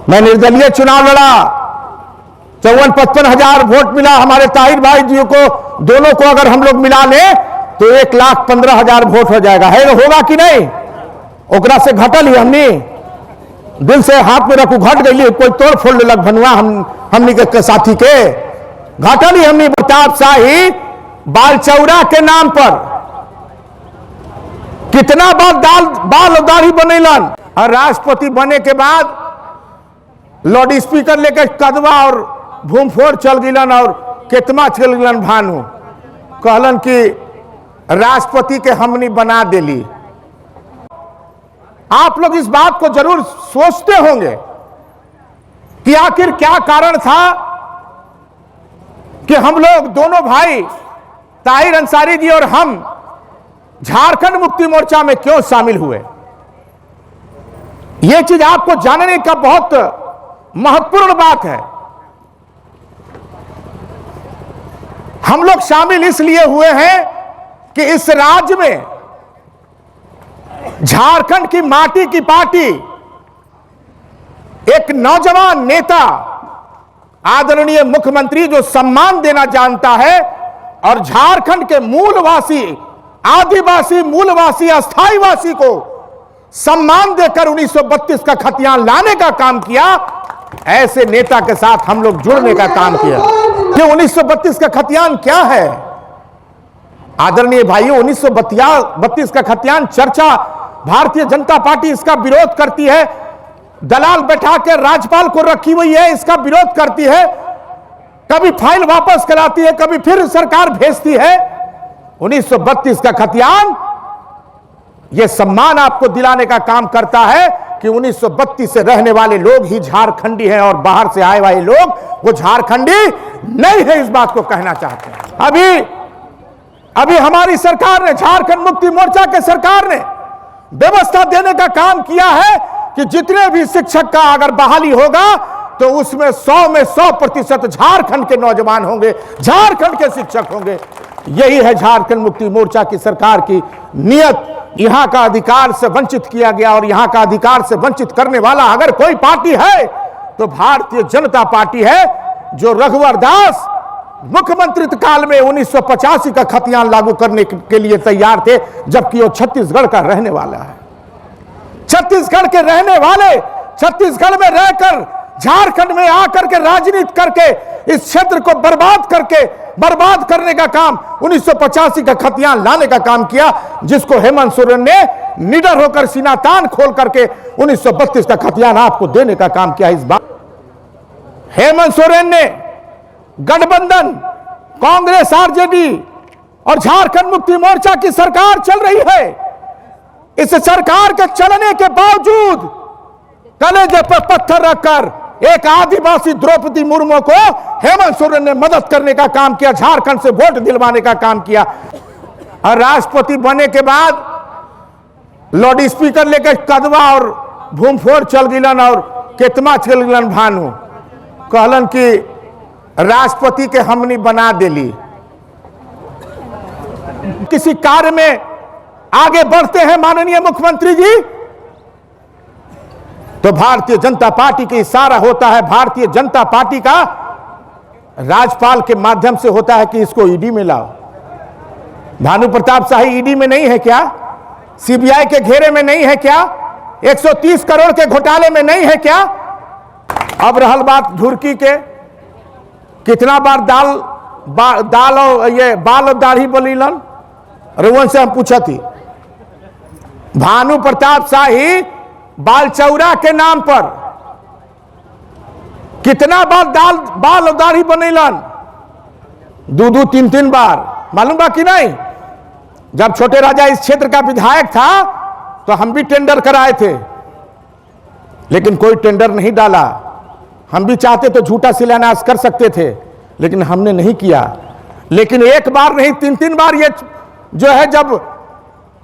मैं निर्दलीय चुनाव लड़ा, 54-55 हजार वोट मिला हमारे ताहिर भाई जी को। दोनों को अगर हम लोग मिला लें तो 1,15,000 वोट हो जाएगा। है होगा कि नहीं? ओकरा से घटल ही हमने दिल से हाथ में रखू, घट गई कोई तोड़ फोड़ लग भनुआ हमनी के साथी के घटल ही हमनी। प्रताप शाही बालचौरा के नाम पर कितना बार बाल दाढ़ी बनेलन, और राष्ट्रपति बने के बाद लाउड स्पीकर लेकर कदवा और भूमफोड़ चल गिलन और केतमा चल गिलन। भानु कहलन कि राष्ट्रपति के हमनी बना देली। आप लोग इस बात को जरूर सोचते होंगे कि आखिर क्या कारण था कि हम लोग दोनों भाई ताहिर अंसारी जी और हम झारखंड मुक्ति मोर्चा में क्यों शामिल हुए। यह चीज आपको जानने का बहुत महत्वपूर्ण बात है। हम लोग शामिल इसलिए हुए हैं कि इस राज्य में झारखंड की माटी की पार्टी एक नौजवान नेता आदरणीय मुख्यमंत्री जो सम्मान देना जानता है और झारखंड के मूलवासी, आदिवासी मूलवासी, अस्थाईवासी को सम्मान देकर 1932 का खतियान लाने का काम किया, ऐसे नेता के साथ हम लोग जुड़ने का काम किया। ये 1932 का खतियान क्या है आदरणीय भाइयों? 1932 का खतियान चर्चा भारतीय जनता पार्टी इसका विरोध करती है, दलाल बैठा के राज्यपाल को रखी हुई है, इसका विरोध करती है, कभी फाइल वापस कराती है, कभी फिर सरकार भेजती है। 1932 का खतियान यह सम्मान आपको दिलाने का काम करता है कि 1932 से रहने वाले लोग ही झारखंडी हैं और बाहर से आए वाले लोग वो झारखंडी नहीं है। इस बात को कहना चाहते हैं। अभी हमारी सरकार ने, झारखंड मुक्ति मोर्चा के सरकार ने व्यवस्था देने का काम किया है कि जितने भी शिक्षक का अगर बहाली होगा तो उसमें 100 में 100% झारखंड के नौजवान होंगे, झारखंड के शिक्षक होंगे। यही है झारखंड मुक्ति मोर्चा की सरकार की नियत। यहां का अधिकार से वंचित किया गया और यहां का अधिकार से वंचित करने वाला अगर कोई पार्टी है तो भारतीय जनता पार्टी है, जो रघुवर दास मुख्यमंत्री काल में 1985 का खतियान लागू करने के लिए तैयार थे, जबकि वो छत्तीसगढ़ का रहने वाला है। छत्तीसगढ़ के रहने वाले छत्तीसगढ़ में रहकर झारखंड में आकर के राजनीति करके इस क्षेत्र को बर्बाद करने का काम 1985 का खतियान लाने का काम किया, जिसको हेमंत सोरेन ने निडर होकर सीना तान खोल करके 1932 का खतियान आपको देने का काम किया। इस बार हेमंत सोरेन ने गठबंधन कांग्रेस, आरजेडी और झारखंड मुक्ति मोर्चा की सरकार चल रही है। इस सरकार के चलने के बावजूद कलेजे पर पत्थर रखकर एक आदिवासी द्रौपदी मुर्मू को हेमंत सोरेन ने मदद करने का काम किया, झारखंड से वोट दिलवाने का काम किया। और राष्ट्रपति बने के बाद लाउड स्पीकर लेकर कदवा और भूमफोड़ चल गिलन और केतमा चल गिलन। भानु कहलन कि राष्ट्रपति के हमनी बना देली। किसी कार्य में आगे बढ़ते हैं माननीय मुख्यमंत्री जी तो भारतीय जनता पार्टी का इशारा होता है, भारतीय जनता पार्टी का राज्यपाल के माध्यम से होता है कि इसको ईडी में लाओ। भानु प्रताप शाही ईडी में नहीं है क्या? सीबीआई के घेरे में नहीं है क्या? 130 करोड़ के घोटाले में नहीं है क्या? अब रहल बात धुरकी के, कितना बार दाल और ये बाल और दाढ़ी बोलीलन, रोहन से हम पूछा थी। भानु प्रताप शाही बालचौरा के नाम पर कितना बार बाल और दाढ़ी बनेलन? 2-2, 3-3 बार। मालूम बा कि नहीं? जब छोटे राजा इस क्षेत्र का विधायक था तो हम भी टेंडर कराए थे, लेकिन कोई टेंडर नहीं डाला। हम भी चाहते तो झूठा शिलान्यास कर सकते थे, लेकिन हमने नहीं किया। लेकिन एक बार नहीं, 3-3 बार ये जो है, जब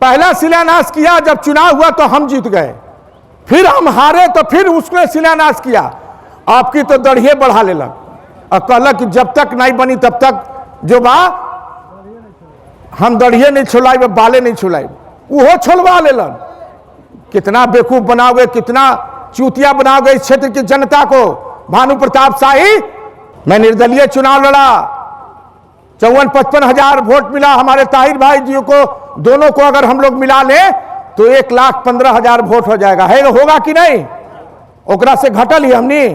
पहला शिलान्यास किया, जब चुनाव हुआ तो हम जीत गए, फिर हम हारे तो फिर उसने शिलान्यास किया। आपकी तो दढ़िए बढ़ा लेलक और कहलक कि जब तक नहीं बनी तब तक जो बा हम दढ़िए नहीं छोड़ाई, बाले नहीं छोड़ाई, वो छोड़वा लेलन। कितना बेवकूफ बनाओगे, कितना चूतिया बनाओगे इस क्षेत्र की जनता को। भानु प्रताप शाही, मैं निर्दलीय चुनाव लड़ा, 54-55 हजार वोट मिला हमारे ताहिर भाई जी को। दोनों को अगर हम लोग मिला लें तो 1,15,000 वोट हो जाएगा। है होगा कि नहीं? ओकरा से घटल ही हमनी,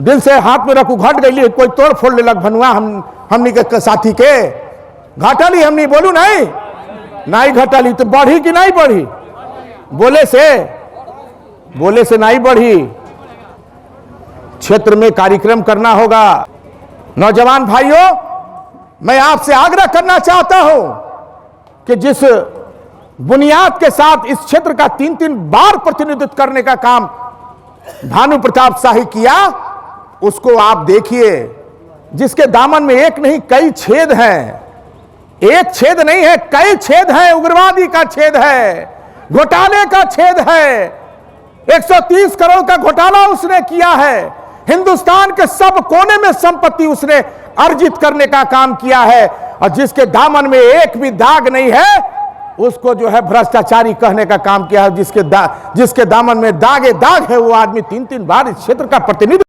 दिल से हाथ में रखू, घट गई, कोई तोड़ फोड़ ले लग भनुआ हमनी के साथी के घटल ही हमनी। बोलू नहीं घटल ही तो बढ़ी कि नहीं बढ़ी? बोले से नहीं बढ़ी। क्षेत्र में कार्यक्रम करना होगा। नौजवान भाइयों, मैं आपसे आग्रह करना चाहता हूं कि जिस बुनियाद के साथ इस क्षेत्र का 3-3 बार प्रतिनिधित्व करने का काम भानु प्रताप शाही किया, उसको आप देखिए, जिसके दामन में एक नहीं कई छेद हैं। एक छेद नहीं है, कई छेद हैं। उग्रवादी का छेद है, घोटाले का छेद है। 130 करोड़ का घोटाला उसने किया है। हिंदुस्तान के सब कोने में संपत्ति उसने अर्जित करने का काम किया है। और जिसके दामन में एक भी दाग नहीं है, उसको जो है भ्रष्टाचारी कहने का काम किया है। जिसके दामन में दागे दाग है, वो आदमी 3-3 बार इस क्षेत्र का प्रतिनिधि